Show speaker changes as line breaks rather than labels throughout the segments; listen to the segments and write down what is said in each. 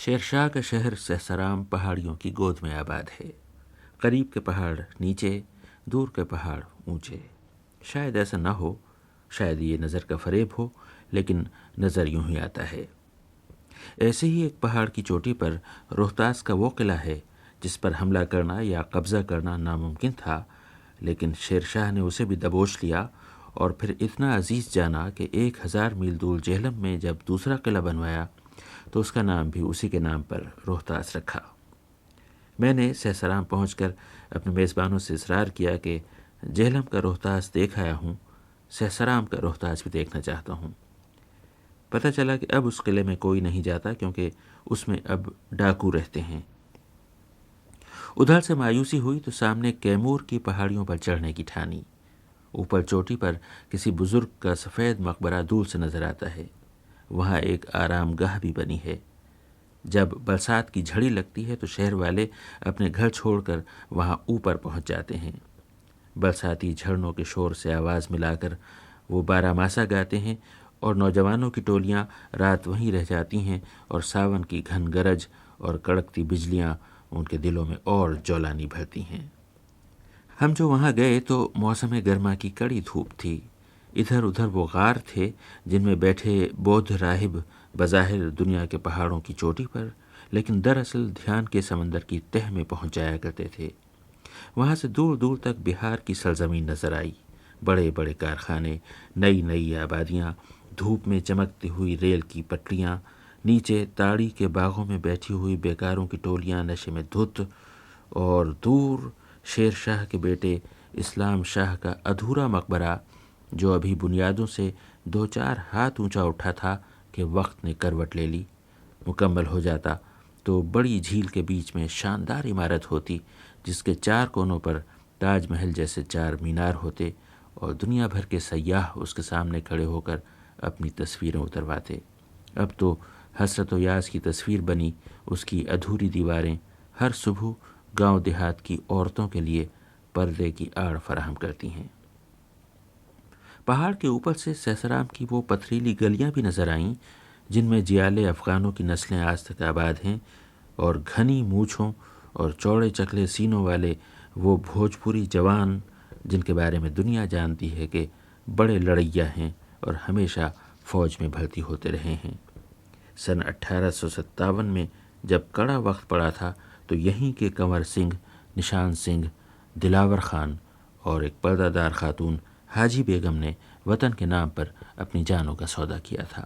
شیرشاہ کا شہر سہسرام پہاڑیوں کی گود میں آباد ہے۔ قریب کے پہاڑ نیچے، دور کے پہاڑ اونچے۔ شاید ایسا نہ ہو، شاید یہ نظر کا فریب ہو، لیکن نظر یوں ہی آتا ہے۔ ایسے ہی ایک پہاڑ کی چوٹی پر روہتاس کا وہ قلعہ ہے جس پر حملہ کرنا یا قبضہ کرنا ناممکن تھا، لیکن شیرشاہ نے اسے بھی دبوچ لیا اور پھر اتنا عزیز جانا کہ 1000 میل دور جہلم میں جب دوسرا قلعہ بنوایا تو اس کا نام بھی اسی کے نام پر روہتاس رکھا۔ میں نے سہسرام پہنچ کر اپنے میزبانوں سے اصرار کیا کہ جہلم کا روہتاس دیکھ آیا ہوں، سہسرام کا روہتاس بھی دیکھنا چاہتا ہوں۔ پتہ چلا کہ اب اس قلعے میں کوئی نہیں جاتا کیونکہ اس میں اب ڈاکو رہتے ہیں۔ ادھر سے مایوسی ہوئی تو سامنے کیمور کی پہاڑیوں پر چڑھنے کی ٹھانی۔ اوپر چوٹی پر کسی بزرگ کا سفید مقبرہ دور سے نظر آتا ہے۔ وہاں ایک آرام گاہ بھی بنی ہے۔ جب برسات کی جھڑی لگتی ہے تو شہر والے اپنے گھر چھوڑ کر وہاں اوپر پہنچ جاتے ہیں۔ برساتی جھرنوں کے شور سے آواز ملا کر وہ 12 ماسا گاتے ہیں اور نوجوانوں کی ٹولیاں رات وہیں رہ جاتی ہیں اور ساون کی گھن گرج اور کڑکتی بجلیاں ان کے دلوں میں اور جولانی بھرتی ہیں۔ ہم جو وہاں گئے تو موسم گرما کی کڑی دھوپ تھی۔ ادھر ادھر وہ غار تھے جن میں بیٹھے بودھ راہب بظاہر دنیا کے پہاڑوں کی چوٹی پر، لیکن دراصل دھیان کے سمندر کی تہ میں پہنچ جایا کرتے تھے۔ وہاں سے دور دور تک بہار کی سرزمین نظر آئی، بڑے بڑے کارخانے، نئی نئی آبادیاں، دھوپ میں چمکتی ہوئی ریل کی پٹریاں، نیچے تاڑی کے باغوں میں بیٹھی ہوئی بیکاروں کی ٹولیاں نشے میں دھت، اور دور شیر شاہ کے بیٹے اسلام شاہ کا ادھورا مقبرہ جو ابھی بنیادوں سے 2-4 ہاتھ اونچا اٹھا تھا کہ وقت نے کروٹ لے لی۔ مکمل ہو جاتا تو بڑی جھیل کے بیچ میں شاندار عمارت ہوتی جس کے 4 کونوں پر تاج محل جیسے 4 مینار ہوتے اور دنیا بھر کے سیاح اس کے سامنے کھڑے ہو کر اپنی تصویریں اترواتے۔ اب تو حسرت و یاس کی تصویر بنی اس کی ادھوری دیواریں ہر صبح گاؤں دیہات کی عورتوں کے لیے پردے کی آڑ فراہم کرتی ہیں۔ پہاڑ کے اوپر سے سہسرام کی وہ پتھریلی گلیاں بھی نظر آئیں جن میں جیالے افغانوں کی نسلیں آج تک آباد ہیں، اور گھنی مونچھوں اور چوڑے چکلے سینوں والے وہ بھوجپوری جوان جن کے بارے میں دنیا جانتی ہے کہ بڑے لڑیا ہیں اور ہمیشہ فوج میں بھرتی ہوتے رہے ہیں۔ سن 1857 میں جب کڑا وقت پڑا تھا تو یہیں کے کنور سنگھ، نشان سنگھ، دلاور خان اور ایک پردہ دار خاتون حاجی بیگم نے وطن کے نام پر اپنی جانوں کا سودا کیا تھا۔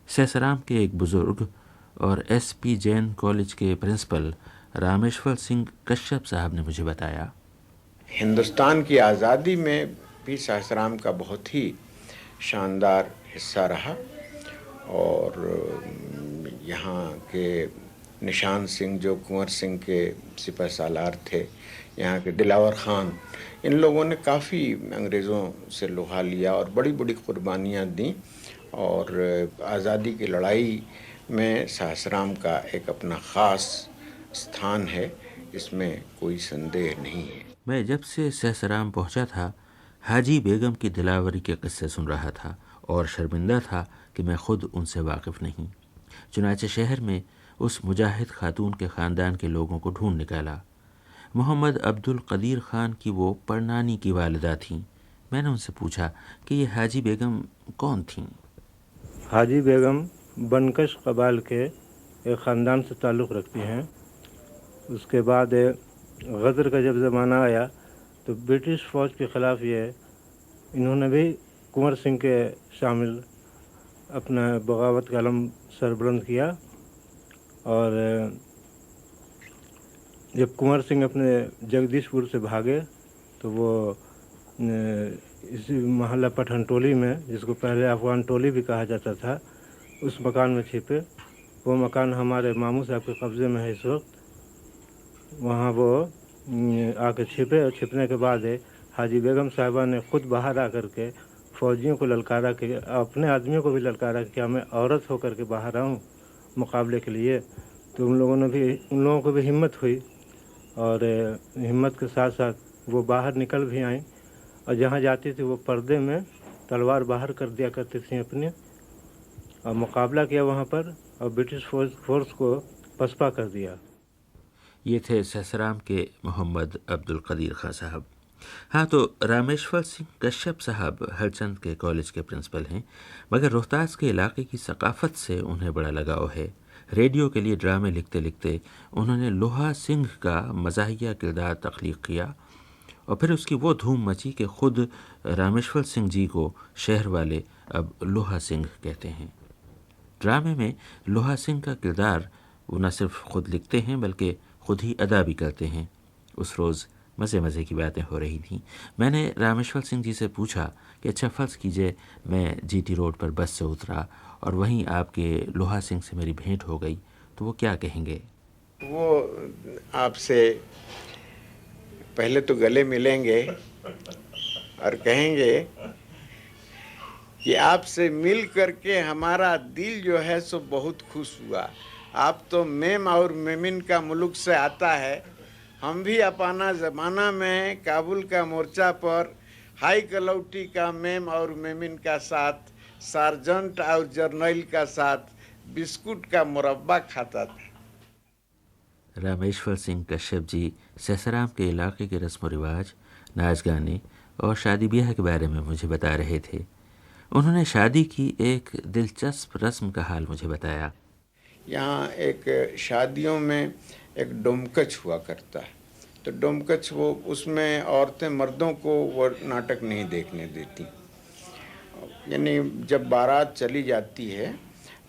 سہسرام کے ایک بزرگ اور ایس پی جین کالج کے پرنسپل رامیشور سنگھ کشیپ صاحب نے مجھے بتایا،
ہندوستان کی آزادی میں بھی سہسرام کا بہت ہی شاندار حصہ رہا، اور یہاں کے نشان سنگھ جو کنور سنگھ کے سپہ سالار تھے، یہاں کے دلاور خان، ان لوگوں نے کافی انگریزوں سے لوہا لیا اور بڑی بڑی قربانیاں دیں، اور آزادی کی لڑائی میں سہسرام کا ایک اپنا خاص استھان ہے، اس میں کوئی سندے نہیں ہے۔
میں جب سے سہسرام پہنچا تھا حاجی بیگم کی دلاوری کے قصے سن رہا تھا اور شرمندہ تھا کہ میں خود ان سے واقف نہیں۔ چنانچہ شہر میں اس مجاہد خاتون کے خاندان کے لوگوں کو ڈھونڈ نکالا۔ محمد عبد القدیر خان کی وہ پڑنانی کی والدہ تھیں۔ میں نے ان سے پوچھا کہ یہ حاجی بیگم کون تھیں؟
حاجی بیگم بنکش قبائل کے ایک خاندان سے تعلق رکھتی ہیں۔ اس کے بعد غدر کا جب زمانہ آیا تو برٹش فوج کے خلاف انہوں نے بھی کنور سنگھ کے شامل اپنا بغاوت کا علم سربلند کیا، اور جب کنور سنگھ اپنے جگدیش پور سے بھاگے تو وہ اسی محلہ پٹھن ٹولی میں، جس کو پہلے افغان ٹولی بھی کہا جاتا تھا، اس مکان میں چھپے۔ وہ مکان ہمارے ماموں صاحب کے قبضے میں ہے اس وقت۔ وہاں وہ آ کے چھپے، اور چھپنے کے بعد حاجی بیگم صاحبہ نے خود باہر آ کر کے فوجیوں کو للکارا کہ اپنے آدمیوں کو بھی للکارا کہ کیا میں عورت ہو کر کے باہر آؤں مقابلے کے لیے۔ تو ان لوگوں کو بھی ہمت ہوئی، اور ہمت کے ساتھ ساتھ وہ باہر نکل بھی آئیں، اور جہاں جاتی تھی وہ پردے میں تلوار باہر کر دیا کرتی تھیں اپنے، اور مقابلہ کیا وہاں پر، اور برٹش فورس کو پسپا کر دیا۔
یہ تھے سہسرام کے محمد عبد القدیر خان صاحب۔ ہاں، تو رامیشور سنگھ کشیپ صاحب ہرچند کے کالج کے پرنسپل ہیں، مگر روہتاس کے علاقے کی ثقافت سے انہیں بڑا لگاؤ ہے۔ ریڈیو کے لیے ڈرامے لکھتے لکھتے انہوں نے لوہا سنگھ کا مزاحیہ کردار تخلیق کیا، اور پھر اس کی وہ دھوم مچی کہ خود رامیشور سنگھ جی کو شہر والے اب لوہا سنگھ کہتے ہیں۔ ڈرامے میں لوہا سنگھ کا کردار وہ نہ صرف خود لکھتے ہیں بلکہ خود ہی ادا بھی کرتے ہیں۔ اس روز مزے کی باتیں ہو رہی تھیں۔ میں نے رامیشور سنگھ جی سے پوچھا کہ اچھا فرض کیجئے میں جی ٹی روڈ پر بس سے اترا اور وہیں آپ کے لوہا سنگھ سے میری بھینٹ ہو گئی، تو وہ کیا کہیں گے؟
وہ آپ سے پہلے تو گلے ملیں گے اور کہیں گے کہ آپ سے مل کر کے ہمارا دل جو ہے سو بہت خوش ہوا۔ آپ تو میم اور میمن کا ملک سے آتا ہے، ہم بھی اپنا زمانہ میں کابل کا مورچہ پر ہائی کلوٹی کا میم اور میمن کا ساتھ، سارجنٹ اور جرنیل کا ساتھ بسکٹ کا مربع کھاتا تھا۔
رامیشور سنگھ کشیپ جی سہسرام کے علاقے کے رسم و رواج، ناچ گانے اور شادی بیاہ کے بارے میں مجھے بتا رہے تھے۔ انہوں نے شادی کی ایک دلچسپ رسم کا حال مجھے بتایا۔
یہاں ایک شادیوں میں ایک ڈومکچ ہوا کرتا ہے، تو ڈومکچ وہ اس میں عورتیں مردوں کو وہ ناٹک نہیں دیکھنے دیتی، یعنی جب بارات چلی جاتی ہے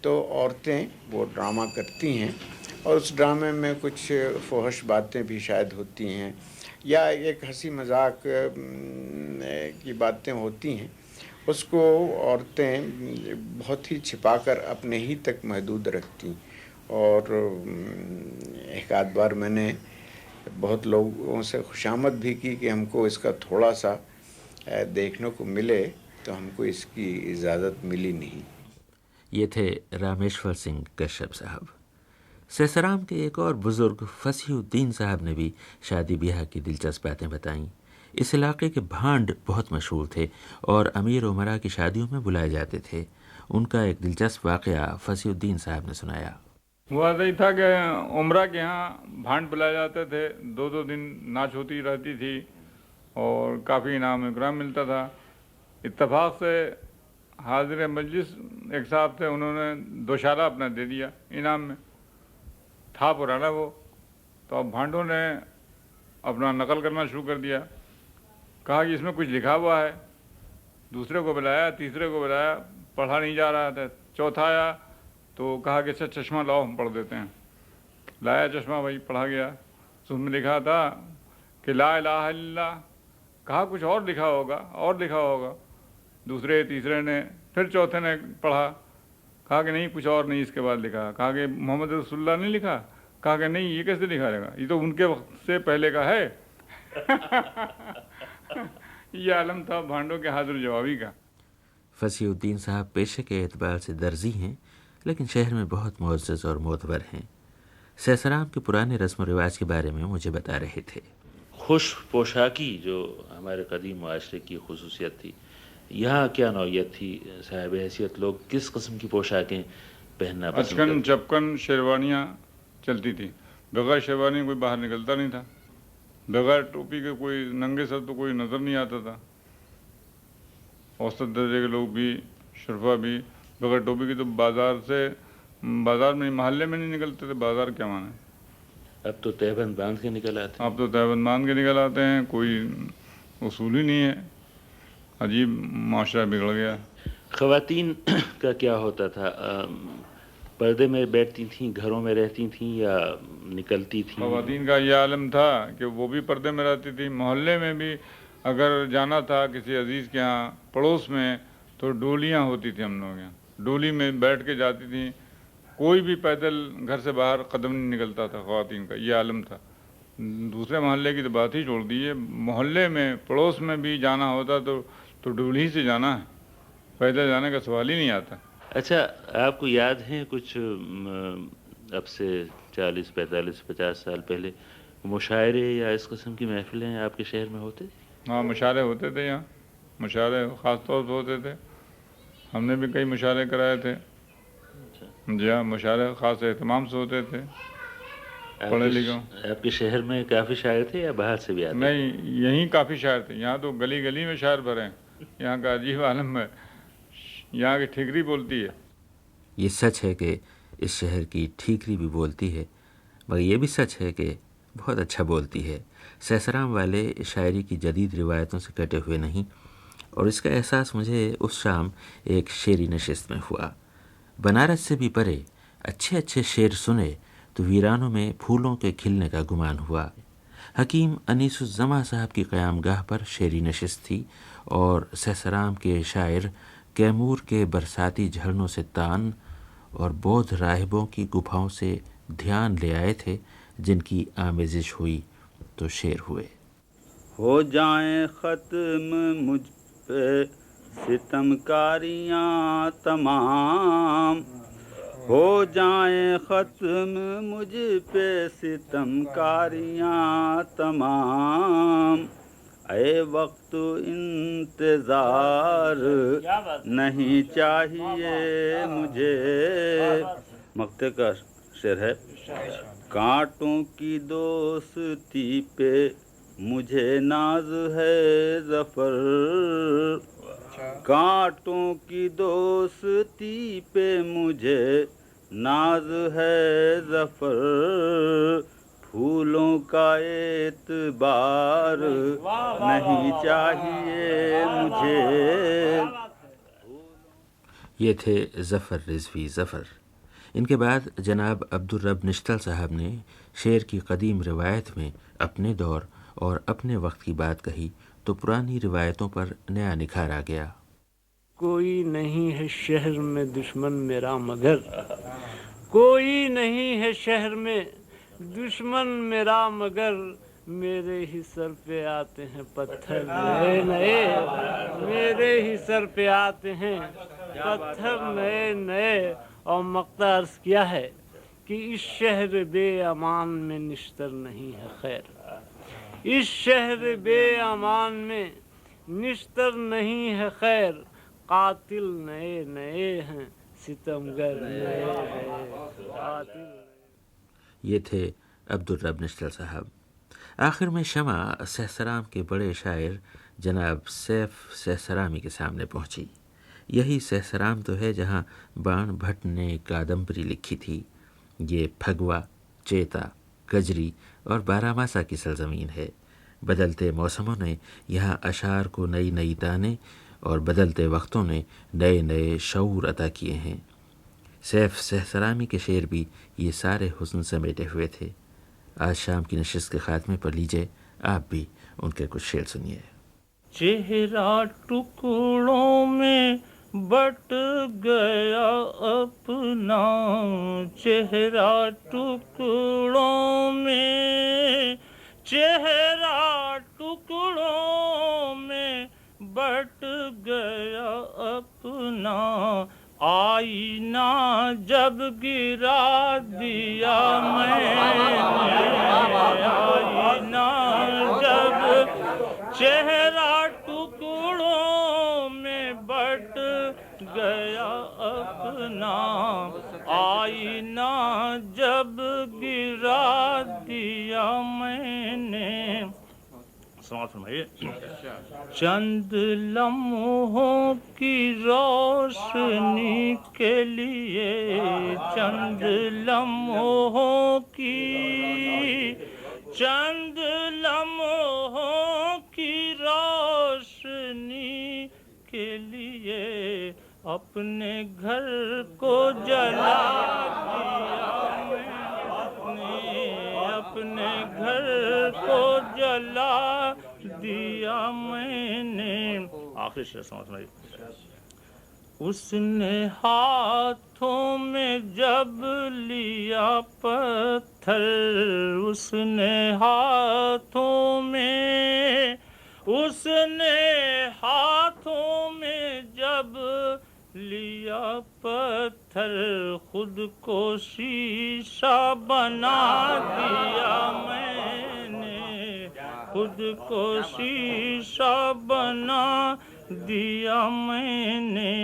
تو عورتیں وہ ڈرامہ کرتی ہیں، اور اس ڈرامے میں کچھ فحش باتیں بھی شاید ہوتی ہیں یا ایک ہنسی مذاق کی باتیں ہوتی ہیں، اس کو عورتیں بہت ہی چھپا کر اپنے ہی تک محدود رکھتی۔ اور ایک آدھ بار میں نے بہت لوگوں سے خوشامد بھی کی کہ ہم کو اس کا تھوڑا سا دیکھنے کو ملے، تو ہم کو اس کی اجازت ملی نہیں۔
یہ تھے رامیشور سنگھ کشیپ صاحب۔ سہسرام کے ایک اور بزرگ فصیح الدین صاحب نے بھی شادی بیاہ کی دلچسپ باتیں بتائیں۔ اس علاقے کے بھانڈ بہت مشہور تھے اور امیر امراء کی شادیوں میں بلائے جاتے تھے۔ ان کا ایک دلچسپ واقعہ فصیح الدین صاحب نے سنایا۔
وہ ایسا ہی تھا کہ عمرہ کے ہاں بھانڈ بلائے جاتے تھے، 2 دن ناچ ہوتی رہتی تھی اور کافی انعام اکرام ملتا تھا۔ اتفاق سے حاضر مجلس ایک صاحب تھے، انہوں نے دوشالہ اپنا دے دیا انعام میں، تھا پرانا وہ، تو اب بھانڈوں نے اپنا نقل کرنا شروع کر دیا، کہا کہ اس میں کچھ لکھا ہوا ہے۔ دوسرے کو بلایا، تیسرے کو بلایا، پڑھا نہیں جا رہا تھا۔ چوتھا آیا تو کہا کہ اچھا چشمہ لاؤ ہم پڑھ دیتے ہیں۔ لایا چشمہ، وہی پڑھا گیا، اس میں لکھا تھا کہ لا الہ الا اللہ، کہا کچھ اور لکھا ہوگا، اور لکھا ہوگا۔ دوسرے تیسرے نے، پھر چوتھے نے پڑھا، کہا کہ نہیں کچھ اور نہیں اس کے بعد لکھا، کہا کہ محمد رسول اللہ نہیں لکھا، کہا کہ نہیں یہ کیسے لکھا رہے گا، یہ تو ان کے وقت سے پہلے کا ہے۔ یہ عالم تھا بھانڈوں کے حاضر جوابی کا۔
فصیح الدین صاحب پیشے کے اعتبار سے درزی ہیں، لیکن شہر میں بہت معزز اور معتبر ہیں۔ سہسرام کے پرانے رسم و رواج کے بارے میں مجھے بتا رہے تھے۔
خوش پوشاکی جو ہمارے قدیم معاشرے کی خصوصیت تھی، یہاں کیا نوعیت تھی؟ صاحب حیثیت لوگ کس قسم کی پوشاکیں پہننا پسند کرتے؟
اچکن چپکن شیروانیاں چلتی تھی، بغیر شیروانی کوئی باہر نکلتا نہیں تھا، بغیر ٹوپی کے کوئی ننگے سر تو کوئی نظر نہیں آتا تھا۔ اوسط درجے کے لوگ بھی، شرفا بھی، بغیر ٹوپی کی تو بازار میں محلے میں نہیں نکلتے تھے، بازار کیا مانے۔
اب تو تہبند باندھ کے نکل آتے ہیں۔
اب تو تہبند باندھ کے نکل آتے ہیں، کوئی اصول ہی نہیں ہے، عجیب معاشرہ بگڑ گیا۔
خواتین کا کیا ہوتا تھا؟ پردے میں بیٹھتی تھیں، گھروں میں رہتی تھیں یا نکلتی تھیں؟
خواتین کا یہ عالم تھا کہ وہ بھی پردے میں رہتی تھی، محلے میں بھی اگر جانا تھا کسی عزیز کے ہاں پڑوس میں تو ڈولیاں ہوتی تھیں، ہم لوگ یہاں ڈولی میں بیٹھ کے جاتی تھیں، کوئی بھی پیدل گھر سے باہر قدم نہیں نکلتا تھا۔ خواتین کا یہ عالم تھا۔ دوسرے محلے کی تو بات ہی چھوڑ دیجیے، محلے میں پڑوس میں بھی جانا ہوتا تو ڈولی سے جانا ہے، پیدل جانے کا سوال ہی نہیں آتا۔
اچھا، آپ کو یاد ہیں کچھ اب سے 40 45 50 سال پہلے مشاعرے یا اس قسم کی محفلیں آپ کے شہر میں ہوتے تھے؟
ہاں، مشاعرے ہوتے تھے یہاں، مشاعرے خاص طور پہ ہوتے تھے، ہم نے بھی کئی مشاعرے کرائے تھے۔ جی ہاں، مشاعرے خاص اہتمام سے ہوتے تھے. پڑھے لکھے
آپ کے شہر میں کافی شاعر تھے یا باہر سے بھی آتے؟
نہیں، یہیں کافی شاعر تھے. یہاں تو گلی گلی میں شاعر بھرے ہیں. یہاں کا عجیب عالم ہے، یہاں کی ٹھیکری بولتی ہے.
یہ سچ ہے کہ اس شہر کی ٹھیکری بھی بولتی ہے، مگر یہ بھی سچ ہے کہ بہت اچھا بولتی ہے. سہسرام والے شاعری کی جدید روایتوں سے کٹے ہوئے نہیں، اور اس کا احساس مجھے اس شام ایک شعری نشست میں ہوا. بنارس سے بھی پرے اچھے اچھے شعر سنے تو ویرانوں میں پھولوں کے کھلنے کا گمان ہوا. حکیم انیس الزماں صاحب کی قیام گاہ پر شعری نشست تھی، اور سہسرام کے شاعر کیمور کے برساتی جھرنوں سے تان اور بودھ راہبوں کی گپھاؤں سے دھیان لے آئے تھے، جن کی آمیزش ہوئی تو شعر ہوئے.
ہو جائیں ختم مجھ پہ ستم کاریاں تمام، ہو جائیں ختم مجھ پہ ستم کاریاں تمام، اے وقت انتظار نہیں چاہیے مجھے. مقطع کا شعر ہے. کانٹوں کی دوستی پہ مجھے ناز ہے ظفر، کانٹوں کی دوستی پہ مجھے ناز ہے ظفر، پھولوں کا اعتبار نہیں چاہیے مجھے.
یہ تھے ظفر رضوی ظفر. ان کے بعد جناب عبدالرب نشتل صاحب نے شعر کی قدیم روایت میں اپنے دور اور اپنے وقت کی بات کہی تو پرانی روایتوں پر نیا نکھار آ گیا.
کوئی نہیں ہے شہر میں دشمن میرا مگر، کوئی نہیں ہے شہر میں دشمن میرا مگر، میرے ہی سر پہ آتے ہیں پتھر نئے نئے، میرے ہی سر پہ آتے ہیں پتھر نئے نئے. اور مقطع عرض کیا ہے کہ اس شہر بے امان میں نشتر نہیں ہے خیر، اس شہر بے امان میں نشتر نہیں ہے خیر، قاتل نئے نئے ہیں ستمگر نئے نئے قاتل.
یہ تھے عبدالرب نشتل صاحب. آخر میں شمع سہسرام کے بڑے شاعر جناب سیف سہسرامی کے سامنے پہنچی. یہی سہسرام تو ہے جہاں بان بھٹ نے کادمبری لکھی تھی. یہ پھگوا، چیتا، کجری اور بارہماسا کی سرزمین ہے. بدلتے موسموں نے یہاں اشعار کو نئی نئی تانیں اور بدلتے وقتوں نے نئے نئے شعور عطا کیے ہیں. سیف سہسرامی کے شعر بھی یہ سارے حسن سمیٹے ہوئے تھے. آج شام کی نشست کے خاتمے پر لیجئے آپ بھی ان کے کچھ شعر سنیے.
چہرہ ٹکڑوں میں بٹ گیا اپنا، چہرہ ٹکڑوں میں، چہرہ ٹکڑوں میں بٹ گیا اپنا، آئینہ جب گرا دیا میں نے، آئینہ جب، چہرہ ٹکڑوں میں بٹ گیا اپنا، آئینہ جب گرا دیا میں نے. سماعت فرمائیے. چند لمحوں کی روشنی کے لیے، چند لمحوں کی، چند لمحوں کی روشنی کے لیے اپنے گھر کو جلا دیا میں، اپنے گھر کو جلا دیا میں نے. آخری شعر سمجھ. اس نے ہاتھوں میں جب لیا پتھر، اس نے ہاتھوں میں، اس نے ہاتھوں میں جب لیا پتھر، خود کو شیشہ بنا دیا میں نے، خود کو شیشہ بنا دیا میں نے.